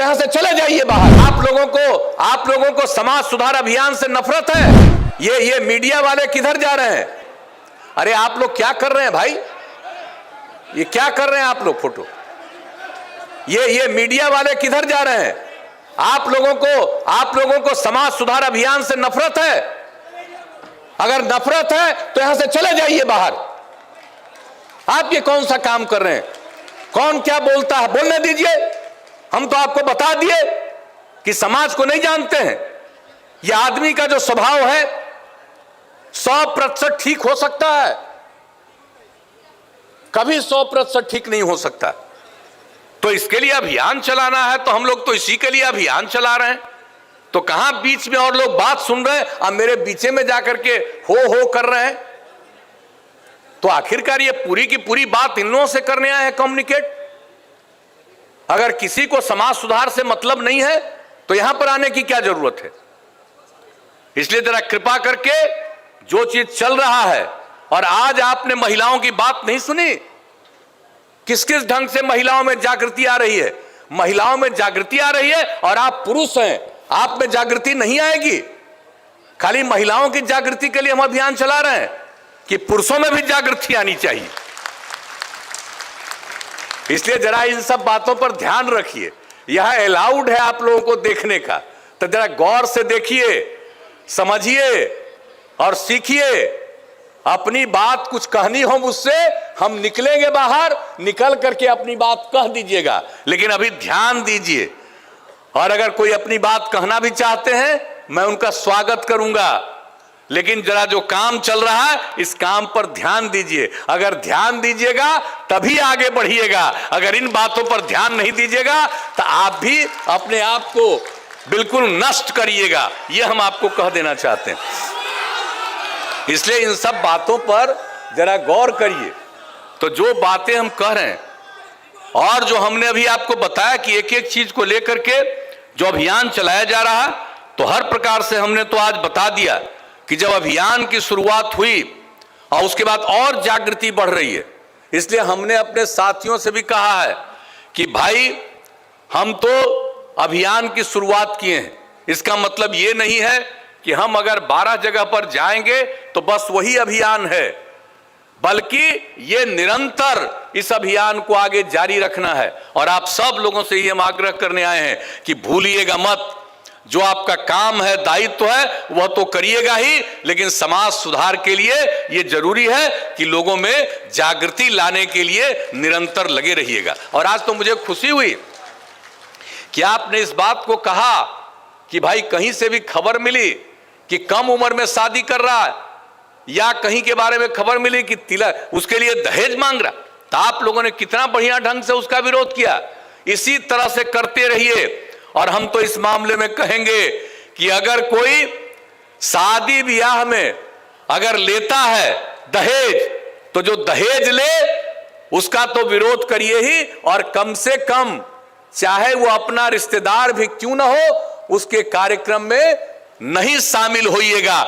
यहां से चले जाइए बाहर। आप लोगों को समाज सुधार अभियान से नफरत है। ये मीडिया वाले किधर जा रहे हैं? अरे आप लोग क्या कर रहे हैं भाई? ये क्या कर रहे हैं आप लोग? फोटो ये मीडिया वाले किधर जा रहे हैं? आप लोगों को समाज सुधार अभियान से नफरत है। अगर नफरत है तो यहां से चले जाइए बाहर। आप ये कौन सा काम कर रहे हैं? कौन क्या बोलता है बोलने दीजिए। हम तो आपको बता दिए कि समाज को नहीं जानते हैं। यह आदमी का जो स्वभाव है 100% ठीक हो सकता है, कभी 100% ठीक नहीं हो सकता। तो इसके लिए अभियान चलाना है तो हम लोग तो इसी के लिए अभियान चला रहे हैं। तो कहां बीच में और लोग बात सुन रहे हैं, अब मेरे बीचे में जाकर के हो कर रहे हैं। तो आखिरकार ये पूरी की पूरी बात इन लोगों से करने आए हैं कम्युनिकेट। अगर किसी को समाज सुधार से मतलब नहीं है तो यहां पर आने की क्या जरूरत है? इसलिए जरा कृपा करके जो चीज चल रहा है, और आज आपने महिलाओं की बात नहीं सुनी। किस किस ढंग से महिलाओं में जागृति आ रही है? महिलाओं में जागृति आ रही है और आप पुरुष हैं, आप में जागृति नहीं आएगी। खाली महिलाओं की जागृति के लिए हम अभियान चला रहे हैं कि पुरुषों में भी जागृति आनी चाहिए। इसलिए जरा इन सब बातों पर ध्यान रखिए। यह अलाउड है आप लोगों को देखने का, तो जरा गौर से देखिए, समझिए और सीखिए। अपनी बात कुछ कहनी हो मुझसे, हम निकलेंगे बाहर, निकल करके अपनी बात कह दीजिएगा, लेकिन अभी ध्यान दीजिए। और अगर कोई अपनी बात कहना भी चाहते हैं मैं उनका स्वागत करूंगा, लेकिन जरा जो काम चल रहा है इस काम पर ध्यान दीजिए। अगर ध्यान दीजिएगा तभी आगे बढ़िएगा। अगर इन बातों पर ध्यान नहीं दीजिएगा तो आप भी अपने आप को बिल्कुल नष्ट करिएगा। यह हम आपको कह देना चाहते हैं। इसलिए इन सब बातों पर जरा गौर करिए। तो जो बातें हम कह रहे हैं और जो हमने अभी आपको बताया कि एक एक चीज को लेकर के जो अभियान चलाया जा रहा, तो हर प्रकार से हमने तो आज बता दिया कि जब अभियान की शुरुआत हुई और उसके बाद और जागृति बढ़ रही है। इसलिए हमने अपने साथियों से भी कहा है कि भाई हम तो अभियान की शुरुआत किए हैं, इसका मतलब ये नहीं है कि हम अगर 12 जगह पर जाएंगे तो बस वही अभियान है, बल्कि ये निरंतर इस अभियान को आगे जारी रखना है। और आप सब लोगों से ये हम आग्रह करने आए हैं कि भूलिएगा मत, जो आपका काम है, दायित्व है, वह तो करिएगा ही, लेकिन समाज सुधार के लिए यह जरूरी है कि लोगों में जागृति लाने के लिए निरंतर लगे रहिएगा। और आज तो मुझे खुशी हुई कि आपने इस बात को कहा कि भाई कहीं से भी खबर मिली कि कम उम्र में शादी कर रहा है, या कहीं के बारे में खबर मिली कि तिलक उसके लिए दहेज मांग रहा, तो आप लोगों ने कितना बढ़िया ढंग से उसका विरोध किया। इसी तरह से करते रहिए। और हम तो इस मामले में कहेंगे कि अगर कोई शादी ब्याह में अगर लेता है दहेज, तो जो दहेज ले उसका तो विरोध करिए ही, और कम से कम चाहे वो अपना रिश्तेदार भी क्यों ना हो, उसके कार्यक्रम में नहीं शामिल होइएगा।